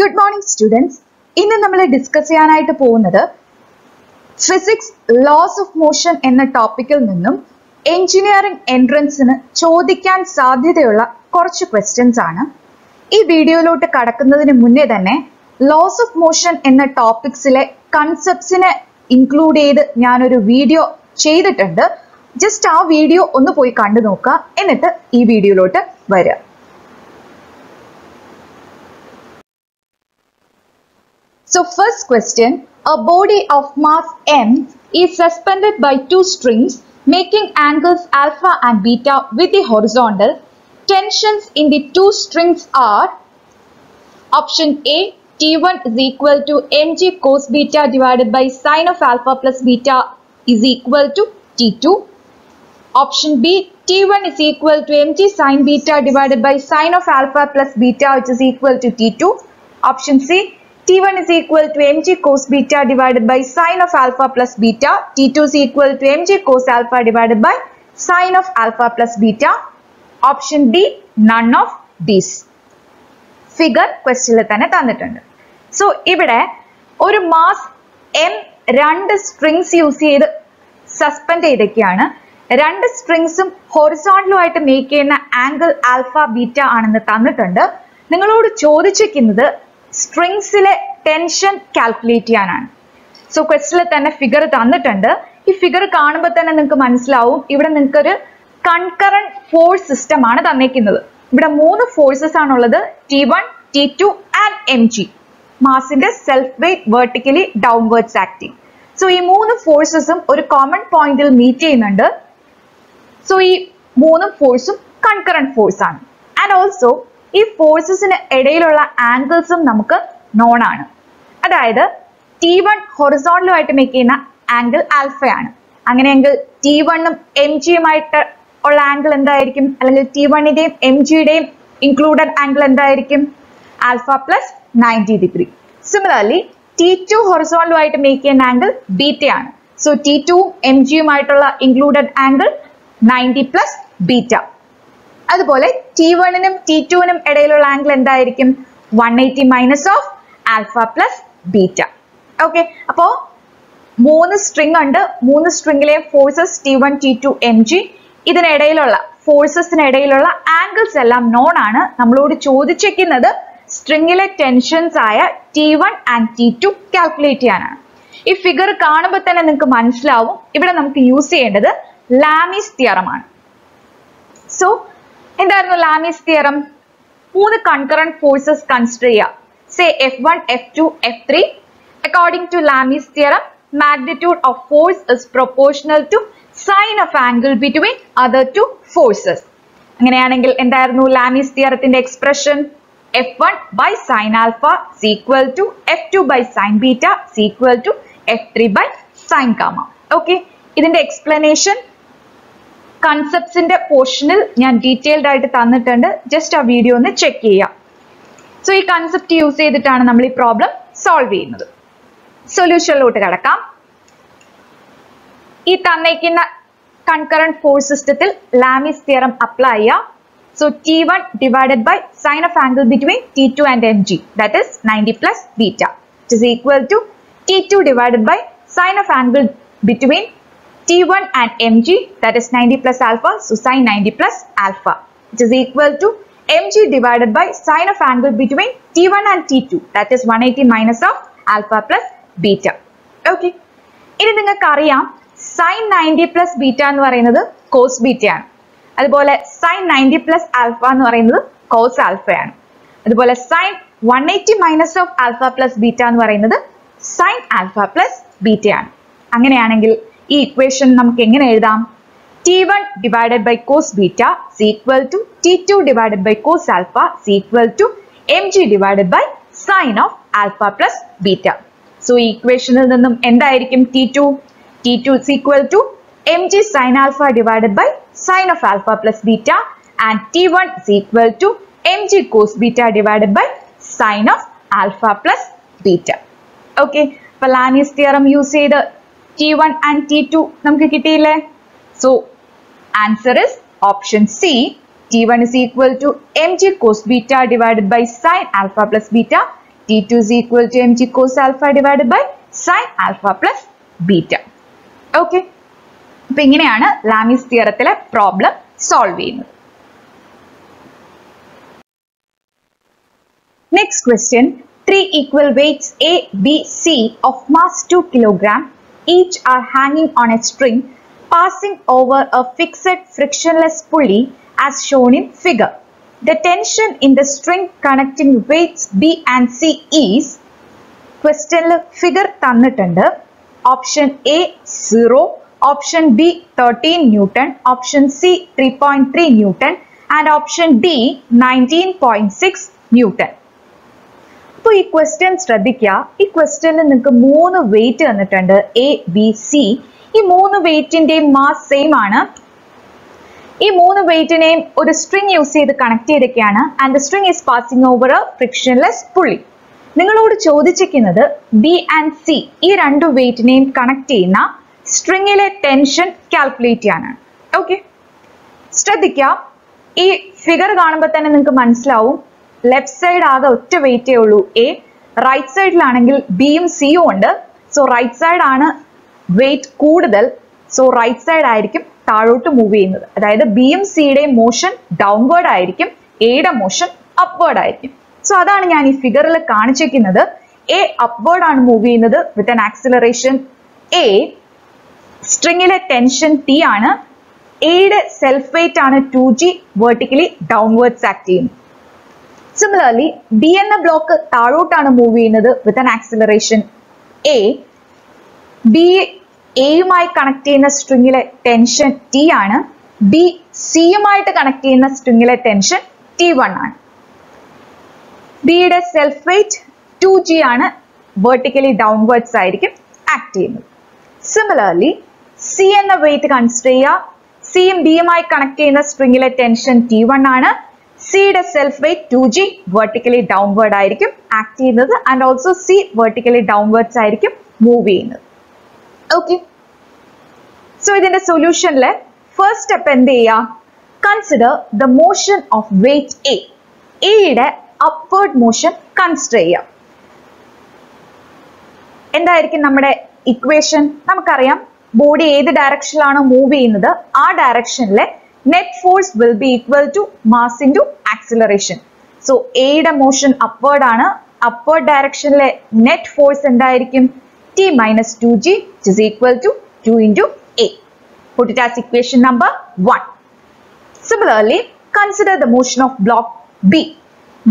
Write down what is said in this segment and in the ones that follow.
Good morning students. ഇന്ന് നമ്മൾ discuss ചെയ്യാനായിട്ട് പോകുന്നത് ഫിസിക്സ് ലോസ് ഓഫ് മോഷൻ എന്ന ടോപ്പിക്കിൽ നിന്നും എഞ്ചിനീയറിംഗ് എൻട്രൻസിന് ചോദിക്കാൻ സാധ്യതയുള്ള കുറച്ച് ക്വസ്റ്റ്യൻസ് ആണ്. ഈ വീഡിയോയിലോട്ട് കടക്കുന്നതിന് മുന്നേ തന്നെ ലോസ് ഓഫ് മോഷൻ എന്ന ടോപ്പിക്സിലെ കൺസെപ്റ്റ്സിനെ ഇൻക്ലൂഡ് ചെയ്ത് ഞാനൊരു വീഡിയോ ചെയ്തിട്ടുണ്ട്. ജസ്റ്റ് ആ വീഡിയോ ഒന്ന് പോയി കണ്ടു നോക്കുക, എന്നിട്ട് ഈ വീഡിയോയിലോട്ട് വരിക. So first question, a body of mass m is suspended by two strings making angles alpha and beta with the horizontal. Tensions in the two strings are option A, T1 is equal to mg cos beta divided by sin of alpha plus beta is equal to T2. Option B, T1 is equal to mg sin beta divided by sin of alpha plus beta which is equal to T2. Option C, T1 is equal to mg cos beta divided by sin of alpha plus beta. T2 is equal to mg cos alpha divided by sin of alpha plus beta. Option D, none of these. Figure question le thanne thannittund. So ivide oru mass m രണ്ട് strings use ചെയ്ത് suspend ചെയ്തൊക്കെയാണ്. രണ്ട് സ്ട്രിങ്സും ഹൊറിസോണ്ടലും ആയിട്ട് make ചെയ്യുന്ന angle alpha beta ആണെന്ന് തന്നിട്ടുണ്ട്. നിങ്ങളോട് ചോദിച്ചിരിക്കുന്നത് സ്ട്രിങ്സിലെ tension calculate ചെയ്യാനാണ്. സോ ക്വസ്റ്റ്യനിൽ തന്നെ ഫിഗർ തന്നിട്ടുണ്ട്. ഈ ഫിഗർ കാണുമ്പോൾ തന്നെ നിങ്ങൾക്ക് മനസ്സിലാവും ഇവിടെ നിങ്ങൾക്കൊരു കൺകറന്റ് ഫോഴ്സ് സിസ്റ്റം ആണ് തന്നേക്കുന്നത്. ഇവിടെ മൂന്ന് ഫോഴ്സസ് ആണുള്ളത്, T1, T2 ആൻഡ് mg. മാസിന്റെ self weight vertically downwards acting. So ഈ മൂന്ന് ഫോഴ്സസും ഒരു കോമൺ പോയിന്റിൽ മീറ്റ് ചെയ്യുന്നുണ്ട്. സോ ഈ മൂന്ന് ഫോഴ്സും കൺകറന്റ് ഫോഴ്സ് ആണ്. ആൻഡ് ഓൾസോ ഈ ഫോഴ്സസിന് ഇടയിലുള്ള ആംഗിൾസും നമുക്ക് നോൺ ആണ്. അതായത് T1 ഹൊറിസോണ്ടലുമായിട്ട് മേക്ക് ചെയ്യുന്ന ആംഗിൾ ആൽഫയാണ്. അങ്ങനെയെങ്കിൽ T1ഉം mgയുമായിട്ട് ഉള്ള ആംഗിൾ എന്തായിരിക്കും, അല്ലെങ്കിൽ T1ന്റെയും mgയുടെയും ഇൻക്ലൂഡഡ് ആംഗിൾ എന്തായിരിക്കും, alpha plus 90 degree. Similarly T2 ഹൊറിസോണ്ടലുമായിട്ട് മേക്ക് ചെയ്യുന്ന ആംഗിൾ ബീറ്റയാണ്. സോ T2ഉം mgയുമായിട്ടുള്ള ഇൻക്ലൂഡഡ് ആംഗിൾ 90 പ്ലസ് ബീറ്റ. അതുപോലെ T1നും T2നും ഇടയിലുള്ള ആംഗിൾ എന്തായിരിക്കും, 180 minus of alpha plus beta. Okay, അപ്പോ മൂന്ന് സ്ട്രിങ് ഉണ്ട്. മൂന്ന് സ്ട്രിങ്ങിലെ ഫോഴ്സസ് T1, T2, mg. ഇതിനിടയിലുള്ള ഫോഴ്സസിനിടയിലുള്ള ആംഗിൾസ് എല്ലാം നോൺ ആണ്. നമ്മളോട് ചോദിച്ചിരിക്കുന്നത് സ്ട്രിങ്ങിലെ ടെൻഷൻസ് ആയ T1 ആൻഡ് T2 കാൽക്കുലേറ്റ് ചെയ്യാനാണ്. ഈ ഫിഗർ കാണുമ്പോൾ തന്നെ നിങ്ങൾക്ക് മനസ്സിലാവും ഇവിടെ നമുക്ക് യൂസ് ചെയ്യേണ്ടത് ലാമീസ് തിയറം ആണ്. സോ എന്തായിരുന്നു ലാമീസ് തിയറം? മൂന്ന് കൺകറന്റ് ഫോഴ്സസ് കൺസിഡർ ചെയ്യുക. Say F1, F2, F3. According to Lami's theorem, magnitude of force is proportional to sine of angle between other two forces. അങ്ങനെയാണെങ്കിൽ എന്തായിരുന്നു ലാമീസ് തിയറത്തിന്റെ expression? F1 by sin alpha is equal to F2 by sin beta is equal to F3 by sin gamma. Okay, ഇതിന്റെ explanation കൺസെപ്റ്റ്സിന്റെ പോർഷനിൽ ഞാൻ detailed ആയിട്ട് തന്നിട്ടുണ്ട്. Just ആ video ഒന്ന് ചെക്ക് ചെയ്യാം. സോ ഈ കൺസെപ്റ്റ് യൂസ് ചെയ്തിട്ടാണ് നമ്മൾ ഈ പ്രോബ്ലം സോൾവ് ചെയ്യുന്നത്. സൊല്യൂഷനിലോട്ട് കടക്കാം. ഈ തന്നേക്കുന്ന കൺകറന്റ് ഫോഴ്സ് സിസ്റ്റത്തിൽ ലാമീസ് തിയറം അപ്ലൈ ചെയ്യാം. So T1 divided by sin of angle between T2 and mg, that is 90 plus beta, which is equal to T2 divided by sin of angle between T1 and mg, that is 90 plus alpha, so sin 90 plus alpha, which is equal to mg divided by sin of angle between T1 and T2, that is 180 minus of alpha plus beta. Okay, ഇനി നിങ്ങൾക്ക് അറിയാം sin 90 plus beta എന്ന് പറയുന്നത് cos beta ആണ്. അതുപോലെ sin 90 plus alpha എന്ന് പറയുന്നത് cos ആൽഫയാണ്. അതുപോലെ sin 180 minus of alpha plus beta എന്ന് പറയുന്നത് sin ആൽഫ പ്ലസ് ബീറ്റയാണ്. അങ്ങനെയാണെങ്കിൽ ഈ ഇക്വേഷൻ നമുക്ക് എങ്ങനെ എഴുതാം? T1 divided by cos beta is equal to T2 divided by cos alpha is equal to mg divided by sin of alpha plus beta. So ഈ ഇക്വേഷനിൽ നിന്നും എന്തായിരിക്കും T2 is equal to mg sin alpha divided by sin of alpha plus beta, and T1 is equal to mg cos beta divided by sin of alpha plus beta. Okay, അപ്പോൾ Lamees theorem use ചെയ്ത് T1 and T2 നമുക്ക് കിട്ടിയില്ലേ? So answer is option C. T1 is equal to mg cos beta divided by sin alpha plus beta. T2 is equal to mg cos alpha divided by sin alpha plus beta. Okay. അപ്പോൾ ഇങ്ങനെയാണ് Lamees തിയറത്തിലെ problem solve ചെയ്യുന്നത്. Next question. 3 equal weights A, B, C of mass 2 kg each are hanging on a string passing over a fixed frictionless pulley as shown in figure. The tension in the string connecting weights B and C is, question figure തന്നിട്ടുണ്ട്. Option A 0, option B 13 Newton, option C 3.3 Newton and option D 19.6 Newton. അപ്പോൾ ഈ question ശ്രദ്ധിക്കുക. ഈ ക്വസ്റ്റ്യനിൽ നിങ്ങൾക്ക് 3 wait തന്നിട്ടുണ്ട്, A, B, C. ഈ 3 വെയിറ്റിന്റെയും mass same ആണ്. ഈ 3 വെയിറ്റിനെയും ഒരു സ്ട്രിങ് യൂസ് ചെയ്ത് കണക്ട് ചെയ്തൊക്കെയാണ്. And the string is passing over a frictionless pulley. നിങ്ങളോട് ചോദിച്ചിരിക്കുന്നത് ബി ആൻഡ് സി ഈ 2 വെയിറ്റിനെയും കണക്ട് ചെയ്യുന്ന സ്ട്രിങ്ങിലെ ടെൻഷൻ കാൽക്കുലേറ്റ് ചെയ്യാനാണ്. ഓക്കെ, ശ്രദ്ധിക്കുക. ഈ ഫിഗർ കാണുമ്പോൾ തന്നെ നിങ്ങൾക്ക് മനസ്സിലാവും ലെഫ്റ്റ് സൈഡ് ആകെ ഒറ്റ വെയിറ്റേ ഉള്ളൂ എ, റൈറ്റ് സൈഡിലാണെങ്കിൽ ബിയും സിയും ഉണ്ട്. സോ റൈറ്റ് സൈഡ് ആണ് വെയിറ്റ് കൂടുതൽ. സോ റൈറ്റ് സൈഡ് ആയിരിക്കും താഴോട്ട് മൂവ് ചെയ്യുന്നത്. അതായത് ബിയും സിയുടെയും മോഷൻ ഡൗൺവേർഡ് ആയിരിക്കും, എയുടെ മോഷൻ അപ്വേർഡ് ആയിരിക്കും. സോ അതാണ് ഞാൻ ഈ ഫിഗറിൽ കാണിച്ചിരിക്കുന്നത്. എ അപ്വേർഡ് ആണ് മൂവ് ചെയ്യുന്നത് വിത്ത് ആൻ ആക്സിലറേഷൻ എ. സ്ട്രിങ്ങിലെ ടെൻഷൻ ടി ആണ്. എയുടെ സെൽഫ് വെയിറ്റ് ആണ് 2g, വെർട്ടിക്കലി ഡൗൺവേർഡ്സ് ആക്ട് ചെയ്യുന്നത്. സിമിലർലി ബി എന്ന ബ്ലോക്ക് താഴോട്ടാണ് മൂവ് ചെയ്യുന്നത് with an acceleration a. B എയുമായി കണക്ട് ചെയ്യുന്ന സ്ട്രിങ്ങിലെ ടെൻഷൻ ടി ആണ്. ബി സിയുമായിട്ട് കണക്ട് ചെയ്യുന്ന സ്ട്രിങ്ങിലെ ടെൻഷൻ T1 ആണ്. ബിയുടെ സെൽഫ് വെയിറ്റ് 2g ആണ്, വെർട്ടിക്കലി ഡൗൺവേർഡ്സ് ആയിരിക്കും ആക്ട് ചെയ്യുന്നത്. സിമിലർലി സി എന്ന വെയിറ്റ് കൺസിഡർ ചെയ്യുക. സിയും ബിയുമായി കണക്ട് ചെയ്യുന്ന സ്ട്രിങ്ങിലെ ടെൻഷൻ T1 ആണ്. സിയുടെ self wait 2g, vertically downward ആയിരിക്കും ആക്ട് ചെയ്യുന്നത്. And also C vertically downwards ആയിരിക്കും മൂവ് ചെയ്യുന്നത്. ഓക്കെ, സോ ഇതിന്റെ സൊല്യൂഷനിലെ ഫസ്റ്റ് സ്റ്റെപ്പ് എന്ത് ചെയ്യുക? Consider the motion of wait A. എയുടെ അപ്വേർഡ് മോഷൻ കൺസിഡർ ചെയ്യാം. എന്തായിരിക്കും നമ്മുടെ ഇക്വേഷൻ? നമുക്കറിയാം ബോഡി ഏത് ഡയറക്ഷനിലാണോ മൂവ് ചെയ്യുന്നത് ആ ഡയറക്ഷനിലെ net force will be equal to mass into acceleration. So എയുടെ മോഷൻ അപ്വേർഡ് ആണ്. അപ്വേർഡ് ഡയറക്ഷനിലെ നെറ്റ് ഫോഴ്സ് എന്തായിരിക്കും? T minus 2g which is equal to 2 into A. Put it as equation number 1. Similarly, consider the motion of block B.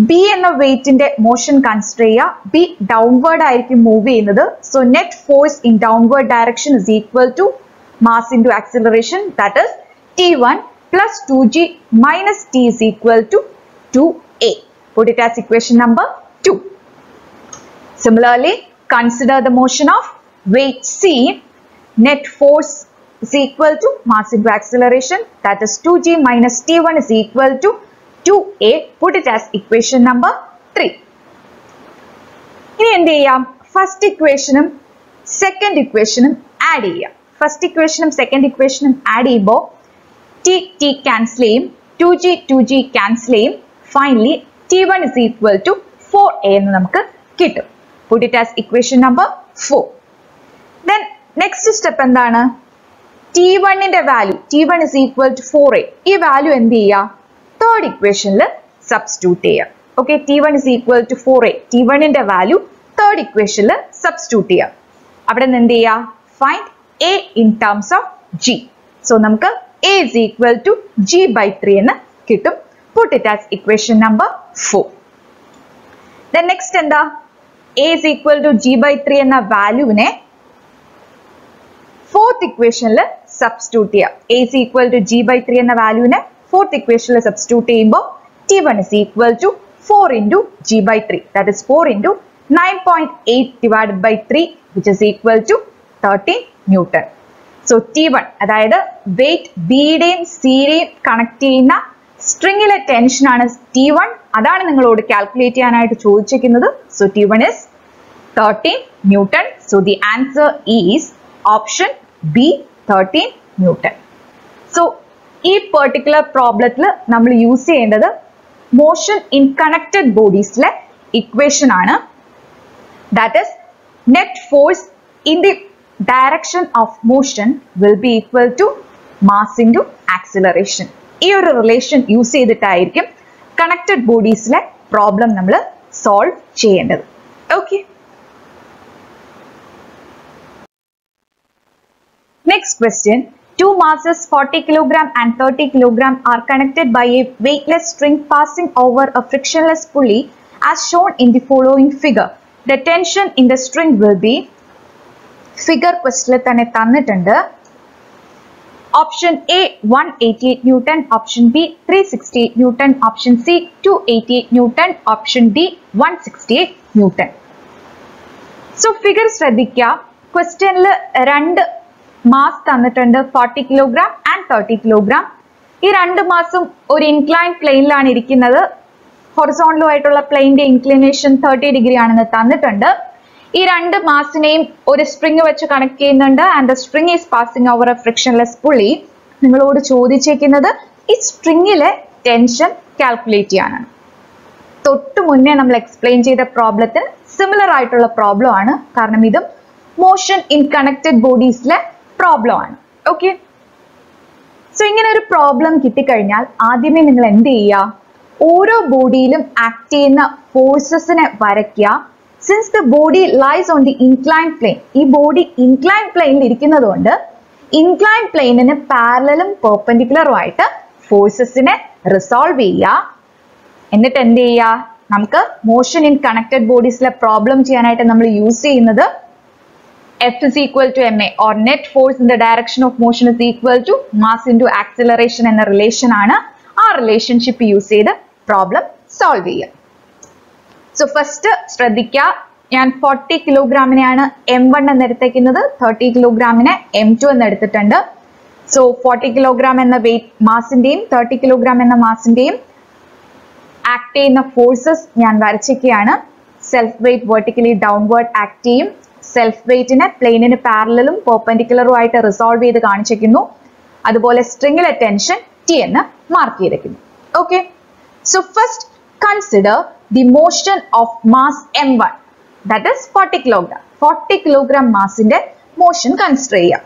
B എന്ന വെയിറ്റിന്റെ motion consider ചെയ്യുക. B downward ആയിരിക്കും move ചെയ്യുന്നത്. So net force in downward direction is equal to mass into acceleration, that is T1 plus 2g minus T is equal to 2A. Put it as equation number 2. Similarly, consider the motion of weight C. Net force is equal to mass into acceleration, that is 2g minus T1 is equal to 2A. Put it as equation number 3. ഇനി എന്ത് ചെയ്യാം? First ഇക്വേഷനും second ഇക്വേഷനും add ചെയ്യാം. First ഇക്വേഷനും second ഇക്വേഷനും add ചെയ്യുമ്പോൾ T cancel ചെയ്യും, 2g ക്യാൻസൽ ചെയ്യും. Finally T1 is equal to 4A എന്ന് നമുക്ക് കിട്ടും. Put it as equation number 4. Then next step എന്താണ്? T1 ന്റെ value, T1 is equal to 4A. ഈ വാല്യൂ എന്ത് ചെയ്യുക? തേർഡ് ഇക്വേഷനിൽ സബ്സ്റ്റിറ്റ്യൂട്ട് ചെയ്യുക. Okay, T1 is equal to 4A. T1 ന്റെ വാല്യൂ തേർഡ് ഇക്വേഷനിൽ സബ്സ്റ്റിറ്റ്യൂട്ട് ചെയ്യുക. അവിടെ നിന്ന് എന്ത് ചെയ്യുക? Find A in terms of G. So നമുക്ക് A is equal to G by 3 എന്ന് കിട്ടും. Put it as equation number 4. Then next എന്താ? A is equal to G by 3 എന്ന വാല്യൂവിനെ ഫോർത്ത് ഇക്വേഷനിൽ സബ്സ്റ്റിറ്റ്യൂട്ട് ചെയ്യാം. A is equal to G by 3 എന്ന വാല്യൂവിനെ fourth ഇക്വേഷനിൽ substitute ചെയ്യുമ്പോൾ T1 is equal to 4 into G by 3. That is 4 into 9.8 divided by 3 which is equal to 13 Newton. So T1 അതായത് wait ബിയുടെയും സിയുടെയും connect ചെയ്യുന്ന സ്ട്രിങ്ങിലെ tension ആണ് T1. അതാണ് നിങ്ങളോട് calculate ചെയ്യാനായിട്ട് ചോദിച്ചിരിക്കുന്നത്. So T1 is 13 Newton. So the answer is option B, 13 Newton. So ഈ particular പ്രോബ്ലത്തിൽ നമ്മൾ യൂസ് ചെയ്യേണ്ടത് മോഷൻ ഇൻ കണക്റ്റഡ് ബോഡീസിലെ ഇക്വേഷൻ ആണ്. That is, net force in the direction of motion will be equal to mass into acceleration. ഈ ഒരു relation use ചെയ്തിട്ടായിരിക്കും connected ബോഡീസിലെ problem നമ്മൾ solve ചെയ്യേണ്ടത്. Okay. Next question. Two masses 40 kg and 30 kg are connected by a weightless string passing over a frictionless pulley as shown in the following figure. The tension in the string will be, figure question തന്നെ തന്നിട്ടുണ്ട്. Option A 188 Newton, option B 368 Newton, option C 288 Newton, option D 168 Newton. So figure ശ്രദ്ധിക്കുക. ക്വസ്റ്റ്യനിൽ രണ്ട് mass തന്നിട്ടുണ്ട്, 40 kg and 30 kg. ഈ രണ്ട് മാസും ഒരു incline പ്ലെയിനിലാണ് ഇരിക്കുന്നത്. ഹൊറിസോണ്ടൽ ആയിട്ടുള്ള പ്ലെയിനിന്റെ ഇൻക്ലിനേഷൻ 30 ഡിഗ്രി ആണെന്ന് തന്നിട്ടുണ്ട്. ഈ രണ്ട് മാസിനെയും ഒരു സ്പ്രിങ് വെച്ച് കണക്ട് ചെയ്യുന്നുണ്ട്. And the spring is passing over a frictionless pulley. നിങ്ങളോട് ചോദിച്ചേക്കുന്നത് ഈ സ്പ്രിങ്ങിലെ ടെൻഷൻ കാൽക്കുലേറ്റ് ചെയ്യാനാണ്. തൊട്ട് മുന്നേ നമ്മൾ എക്സ്പ്ലെയിൻ ചെയ്ത പ്രോബ്ലത്തിന് സിമിലർ ആയിട്ടുള്ള പ്രോബ്ലം ആണ്, കാരണം ഇതും മോഷൻ ഇൻ കണക്റ്റഡ് ബോഡീസിലെ പ്രോബ്ലം ആണ്. ഓക്കെ. സോ ഇങ്ങനെ ഒരു പ്രോബ്ലം കിട്ടിക്കഴിഞ്ഞാൽ ആദ്യമേ നിങ്ങൾ എന്ത് ചെയ്യുക, ഓരോ ബോഡിയിലും ആക്ട് ചെയ്യുന്ന ഫോഴ്സസിനെ വരയ്ക്കുക. Since the body lies on the incline plane, ഈ ബോഡി ഇൻക്ലൈൻ പ്ലെയിനിൽ ഇരിക്കുന്നത് കൊണ്ട് ഇൻക്ലൈൻ പ്ലെയിനിന് പാരലലും പെർപെൻഡിക്കുലറും ആയിട്ട് ഫോഴ്സസിനെ റിസോൾവ് ചെയ്യുക. എന്നിട്ട് എന്ത് ചെയ്യുക, നമുക്ക് മോഷൻ ഇൻ കണക്റ്റഡ് ബോഡീസിലെ പ്രോബ്ലം ചെയ്യാനായിട്ട് നമ്മൾ യൂസ് ചെയ്യുന്നത് F is equal to ma, or net force in the direction of motion is equal to mass into acceleration എന്ന റിലേഷൻ ആണ്. ആ റിലേഷൻഷിപ്പ് യൂസ് ചെയ്ത് പ്രോബ്ലം സോൾവ് ചെയ്യുക. സോ ഫസ്റ്റ് ശ്രദ്ധിക്കുക, ഞാൻ 40 കിലോഗ്രാമിനെയാണ് M1 എന്ന് എടുത്തേക്കുന്നത്, 30 കിലോഗ്രാമിനെ M2 എന്ന് എടുത്തിട്ടുണ്ട്. സോ 40 കിലോഗ്രാം എന്ന വെയിറ്റ് മാസിന്റെയും 30 കിലോഗ്രാം എന്ന മാസിന്റെയും ആക്ട് ചെയ്യുന്ന ഫോഴ്സസ് ഞാൻ വരച്ചിരിക്കുകയാണ്. Self weight vertically downward act ചെയ്യും. സെൽഫ് വെയിറ്റിനെ പ്ലെയിനിന് പാരലലും പെർപെൻഡിക്കുലറും ആയിട്ട് റിസോൾവ് ചെയ്ത് കാണിച്ചിരിക്കുന്നു. അതുപോലെ സ്ട്രിങ്ങിലെ ടെൻഷൻ T എന്ന് മാർക്ക് ചെയ്തിരിക്കുന്നു. Okay. So first consider the motion of mass M1, that is 40 kilogram. 40 kilogram മാസിന്റെ മോഷൻ കൺസിഡർ ചെയ്യാം.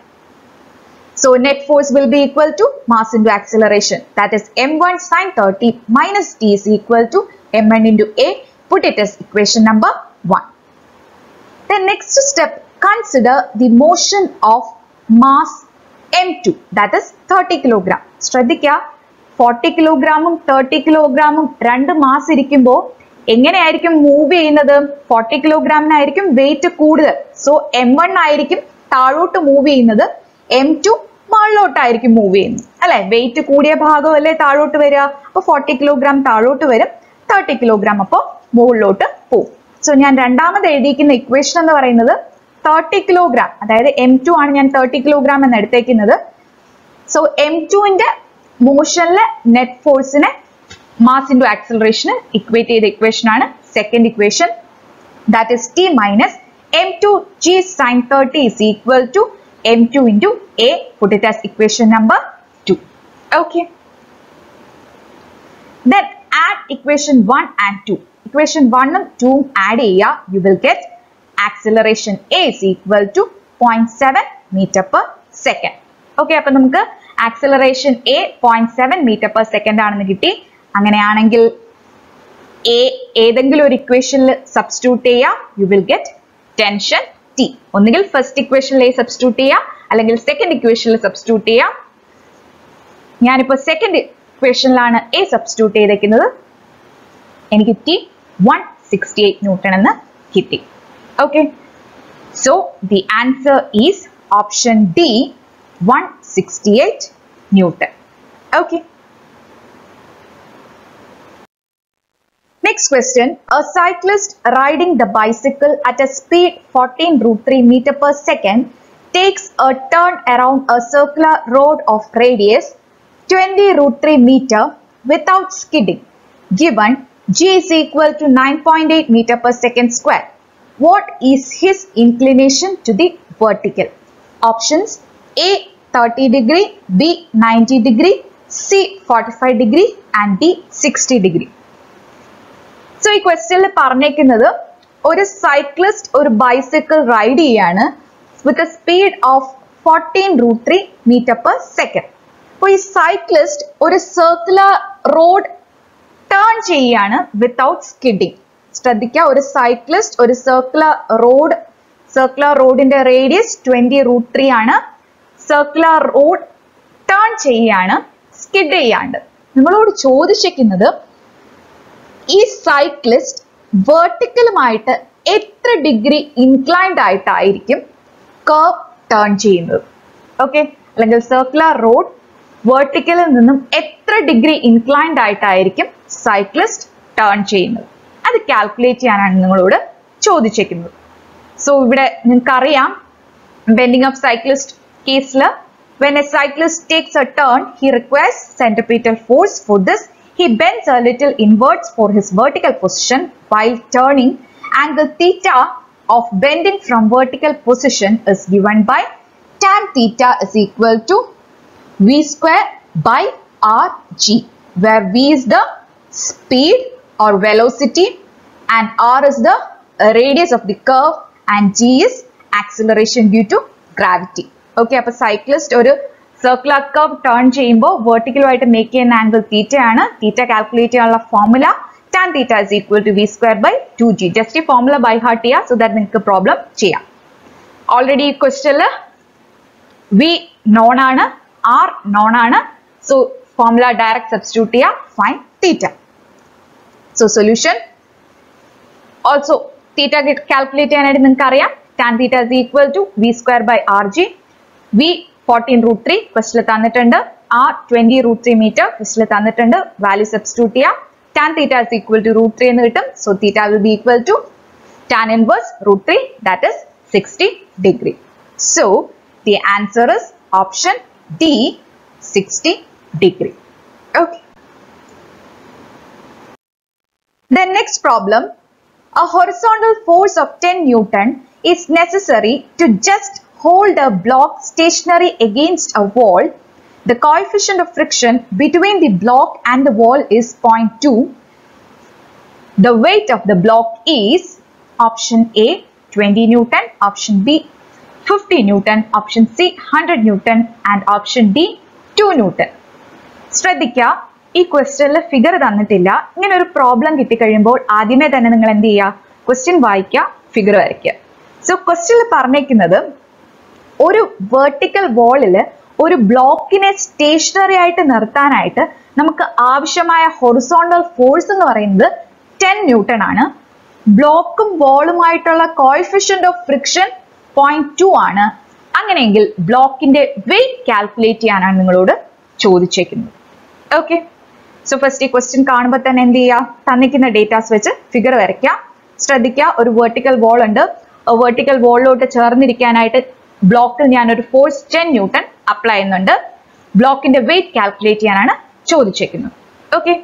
So net force will be equal to mass into acceleration, that is M1 sin 30 minus T is equal to M1 into A. Put it as equation number 1. The next step, consider the motion of mass M2, that is 30 kg. ശ്രദ്ധിക്കുക, 40 കിലോഗ്രാമും 30 കിലോഗ്രാമും രണ്ട് mass ഇരിക്കുമ്പോൾ എങ്ങനെയായിരിക്കും move ചെയ്യുന്നത്? 40 കിലോഗ്രാമിനായിരിക്കും wait കൂടുതൽ. So M1 ആയിരിക്കും താഴോട്ട് move ചെയ്യുന്നത്, M2 മുകളിലോട്ടായിരിക്കും move ചെയ്യുന്നത്, അല്ലെ? വെയിറ്റ് കൂടിയ ഭാഗമല്ലേ താഴോട്ട് വരിക. അപ്പൊ 40 കിലോഗ്രാം താഴോട്ട് വരും, 30 കിലോഗ്രാം അപ്പോൾ മുകളിലോട്ട് പോകും. സോ ഞാൻ രണ്ടാമത് എഴുതിയിരിക്കുന്ന ഇക്വേഷൻ എന്ന് പറയുന്നത് 30 കിലോഗ്രാം, അതായത് M2 ആണ് ഞാൻ 30 കിലോഗ്രാം എന്ന് എടുത്തേക്കുന്നത്. സോ M2ന്റെ മോഷനിലെ നെറ്റ് ഫോഴ്സിനെ മാസ് ഇൻറ്റു ആക്സിലറേഷന് ഇക്വേറ്റ് ചെയ്ത ഇക്വേഷൻ ആണ് second equation. That is T minus M2 G sin 30 is equal to M2 into A. Put it as equation number 2. Okay. Then add equation 1 and 2. Equation 1 ഉം 2 ഉം add ചെയ്യുക. You will get acceleration A is equal to 0.7 meter per second. Okay, അപ്പൊ നമുക്ക് acceleration A 0.7 meter per second ആണെന്ന് കിട്ടി. അങ്ങനെയാണെങ്കിൽ A ഏതെങ്കിലും ഒരു ഇക്വേഷനിൽ സബ്സ്റ്റിറ്റ്യൂട്ട് ചെയ്യുക. You will get tension T. ഒന്നുകിൽ ഫസ്റ്റ് ഇക്വേഷനിൽ A സബ്സ്റ്റിറ്റ്യൂട്ട് ചെയ്യുക, അല്ലെങ്കിൽ സെക്കൻഡ് ഇക്വേഷനിൽ സബ്സ്റ്റിറ്റ്യൂട്ട് ചെയ്യുക. ഞാനിപ്പോൾ സെക്കൻഡ് ഇക്വേഷനിലാണ് A സബ്സ്റ്റിറ്റ്യൂട്ട് ചെയ്തേക്കുന്നത്. എനിക്ക് T 168 ന്യൂട്ടൺ എന്ന് കിട്ടി. Okay, so the answer is option D, 168 Newton. Okay. Next question. A cyclist riding the bicycle at a speed 14√3 meter per second takes a turn around a circular road of radius 20√3 meter without skidding. Given G is equal to 9.8 meter per second square. What is his inclination to the vertical? Options A 30 degree, B 90 degree, C 45 degree and D 60 degree. So ഈ ക്വസ്റ്റ്യനിൽ പറഞ്ഞേക്കുന്നത് ഒരു cyclist ഒരു bicycle ride ചെയ്യാണ് with a speed of 14√3 metre per second. അപ്പോൾ ഈ cyclist ഒരു circular road turn ചെയ്യാണ് വിത്തൗട്ട് സ്കിഡിങ്. ശ്രദ്ധിക്കുക, ഒരു സൈക്ലിസ്റ്റ് ഒരു സർക്കുലർ റോഡിന്റെ റേഡിയസ് 20√3 ആണ്. സർക്കുലർ റോഡ് ടേൺ ചെയ്യാണ് സ്കിഡ് ചെയ്യാണ്ട്. നിങ്ങളോട് ചോദിച്ചിരിക്കുന്നത് ഈ സൈക്ലിസ്റ്റ് വെർട്ടിക്കലുമായിട്ട് എത്ര ഡിഗ്രി ഇൻക്ലൈൻഡ് ആയിട്ടായിരിക്കും കർവ് ടേൺ ചെയ്യുന്നത്. ഓക്കെ, അല്ലെങ്കിൽ സർക്കുലർ റോഡ് വെർട്ടിക്കലിൽ നിന്നും എത്ര ഡിഗ്രി ഇൻക്ലൈൻഡ് ആയിട്ടായിരിക്കും സൈക്ലിസ്റ്റ് ടേൺ ചെയ്യുന്നത്. അത് കാൽക്കുലേറ്റ് ചെയ്യാനാണ് നിങ്ങളോട് ചോദിച്ചിരിക്കുന്നത്. സോ ഇവിടെ നിങ്ങൾക്കറിയാം ബെൻഡിങ് ഓഫ് സൈക്ലിസ്റ്റ് കേസിൽ when a cyclist takes a turn, he requires centripetal force. For this, he bends a little inwards for his vertical position. While turning, angle theta of bending from vertical position is given by tan theta is equal to v square by rg, where v is the speed or velocity and r is the radius of the curve and g is acceleration due to gravity. Okay, അപ്പൊ cyclist ഒരു circular curve turn ചെയ്യുമ്പോൾ വെർട്ടിക്കലുമായിട്ട് make ചെയ്യുന്ന angle theta ആണ്. Theta calculate ചെയ്യാനുള്ള formula tan theta is equal to V square by 2g. Just ഈ formula by heart ചെയ്യുക so that നിങ്ങൾക്ക് പ്രോബ്ലം ചെയ്യാം. ഓൾറെഡി ഈ ക്വസ്റ്റ്യനില് വി നോൺ ആണ്, ആർ നോൺ ആണ്. സോ ഫോർമുല ഡയറക്റ്റ് സബ്സ്റ്റിറ്റ്യൂട്ട് ചെയ്യുക, find theta. So solution also theta calculate ചെയ്യാനായിട്ട് നിങ്ങൾക്ക് അറിയാം. Tan theta is equal to V square by rg. V 14√3 ക്വസ്റ്റിൽ തന്നിട്ടുണ്ട്. R 20√3 മീറ്റർ ക്വസ്റ്റിൽ തന്നിട്ടുണ്ട്. വാല്യൂ സബ്സ്റ്റിറ്റ്യൂട്ട് ചെയ്യാം. Tan theta is equal to √3 എന്ന് കിട്ടും. So theta will be equal to tan inverse √3, that is 60 degree. So the answer is option D, 60 degree. Okay. The next problem, a horizontal force of 10 Newton is necessary to just hold a block stationary against a wall. The coefficient of friction between the block and the wall is 0.2. The weight of the block is option A 20 Newton, option B 50 Newton, option C 100 Newton and option D 2 Newton. ശ്രദ്ധിക്കുക, ഈ ക്വസ്റ്റ്യനിൽ figure തന്നിട്ടില്ല. ഇങ്ങനെ ഒരു problem കിട്ടിക്കഴിയുമ്പോൾ ആദ്യമേ തന്നെ നിങ്ങൾ എന്ത് ചെയ്യുക, ക്വസ്റ്റ്യൻ വായിക്കുക, ഫിഗർ വരയ്ക്കുക. സോ ക്വസ്റ്റ്യനിൽ പറഞ്ഞേക്കുന്നത് ഒരു വെർട്ടിക്കൽ വാളിൽ ഒരു ബ്ലോക്കിനെ സ്റ്റേഷനറി ആയിട്ട് നിർത്താനായിട്ട് നമുക്ക് ആവശ്യമായ ഹൊറിസോണ്ടൽ ഫോഴ്സ് എന്ന് പറയുന്നത് 10 ന്യൂട്ടൺ ആണ്. ബ്ലോക്കും വാളുമായിട്ടുള്ള കോഎഫിഷ്യന്റ് ഓഫ് ഫ്രിക്ഷൻ 0.2 ആണ്. അങ്ങനെയെങ്കിൽ ബ്ലോക്കിന്റെ വെയിറ്റ് കാൽക്കുലേറ്റ് ചെയ്യാനാണ് നിങ്ങളോട് ചോദിച്ചേക്കുന്നത്. ഓക്കെ, സോ ഫസ്റ്റ് ഈ ക്വസ്റ്റ്യൻ കാണുമ്പോൾ തന്നെ എന്ത് ചെയ്യുക, തന്നിക്കുന്ന ഡേറ്റാസ് വെച്ച് ഫിഗർ വരയ്ക്കുക. ശ്രദ്ധിക്കുക, ഒരു വെർട്ടിക്കൽ വാൾ ഉണ്ട്. വെർട്ടിക്കൽ വാളിലോട്ട് ചേർന്നിരിക്കാനായിട്ട് ബ്ലോക്കിൽ ഞാൻ ഒരു ഫോഴ്സ് 10 ന്യൂട്ടൺ അപ്ലൈ ചെയ്യുന്നുണ്ട്. ബ്ലോക്കിന്റെ വെയിറ്റ് കാൽക്കുലേറ്റ് ചെയ്യാനാണ് ചോദിച്ചേക്കുന്നത്. ഓക്കെ,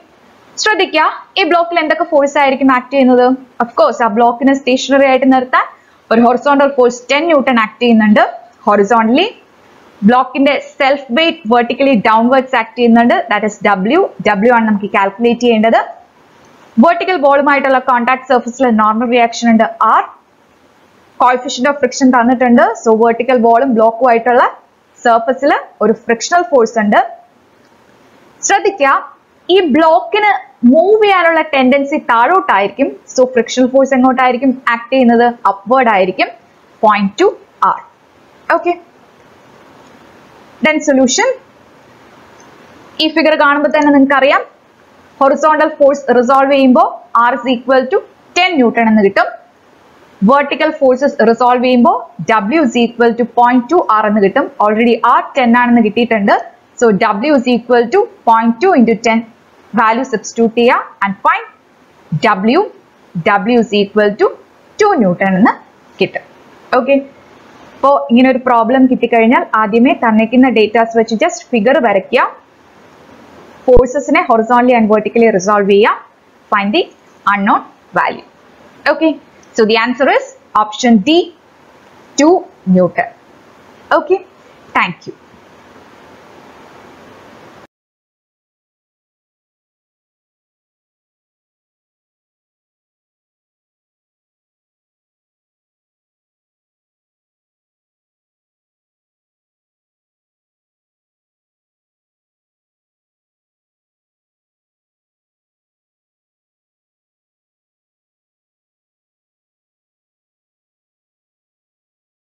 ശ്രദ്ധിക്കുക, ഈ ബ്ലോക്കിൽ എന്തൊക്കെ ഫോഴ്സ് ആയിരിക്കും ആക്ട് ചെയ്യുന്നത്? ഓഫ്കോഴ്സ് ആ ബ്ലോക്കിനെ സ്റ്റേഷനറി ആയിട്ട് നിർത്താൻ ഒരു ഹൊറിസോണ്ടൽ ഫോഴ്സ് 10 ന്യൂട്ടൺ ആക്ട് ചെയ്യുന്നുണ്ട് ഹൊറിസോണ്ടലി. ബ്ലോക്കിന്റെ self weight vertically downwards act ചെയ്യുന്നുണ്ട്, ദാറ്റ് ഇസ് W ആണ് നമുക്ക് കാൽക്കുലേറ്റ് ചെയ്യേണ്ടത്. വെർട്ടിക്കൽ ബോളുമായിട്ടുള്ള കോൺടാക്ട് സർഫസിൽ നോർമൽ റിയാക്ഷൻ ഉണ്ട് R. കോഎഫിഷ്യന്റ് ഓഫ് ഫ്രിക്ഷൻ തന്നിട്ടുണ്ട്. സോ വെർട്ടിക്കൽ ബോളും ബ്ലോക്കും ആയിട്ടുള്ള സർഫസിൽ ഒരു ഫ്രിക്ഷണൽ ഫോഴ്സ് ഉണ്ട്. ശ്രദ്ധിക്കുക, ഈ ബ്ലോക്കിന് മൂവ് ചെയ്യാനുള്ള ടെൻഡൻസി താഴോട്ടായിരിക്കും. സോ ഫ്രിക്ഷണൽ ഫോഴ്സ് എങ്ങോട്ടായിരിക്കും ആക്ട് ചെയ്യുന്നത്? അപ്വേർഡ് ആയിരിക്കും, 0.2 R. Okay, then solution. ഈ ഫിഗർ കാണുമ്പോൾ തന്നെ നിങ്ങൾക്ക് അറിയാം, ഹൊറിസോണ്ടൽ ഫോഴ്സ് റിസോൾവ് ചെയ്യുമ്പോൾ R is equal to 10 newton എന്ന് കിട്ടും. വെർട്ടിക്കൽ ഫോഴ്സസ് റിസോൾവ് ചെയ്യുമ്പോൾ W is equal to 0.2 R എന്ന് കിട്ടും. ഓൾറെഡി R 10 ആണെന്ന് കിട്ടിയിട്ടുണ്ട്. So W is equal to 0.2 into 10 value substitute ചെയ്യുക and find W is equal to 2 newton എന്ന് കിട്ടും. ഓക്കെ, അപ്പോൾ ഇങ്ങനെ ഒരു പ്രോബ്ലം കിട്ടിക്കഴിഞ്ഞാൽ ആദ്യമേ തന്നിരിക്കുന്ന ഡേറ്റാസ് വെച്ച് ജസ്റ്റ് ഫിഗർ വരയ്ക്കുക. ഫോഴ്സസിനെ ഹൊറിസോണ്ടലി ആൻഡ് വെർട്ടിക്കലി റിസോൾവ് ചെയ്യുക. Find the unknown value. Okay, so the answer is option D, 2 Newton. Okay, thank you.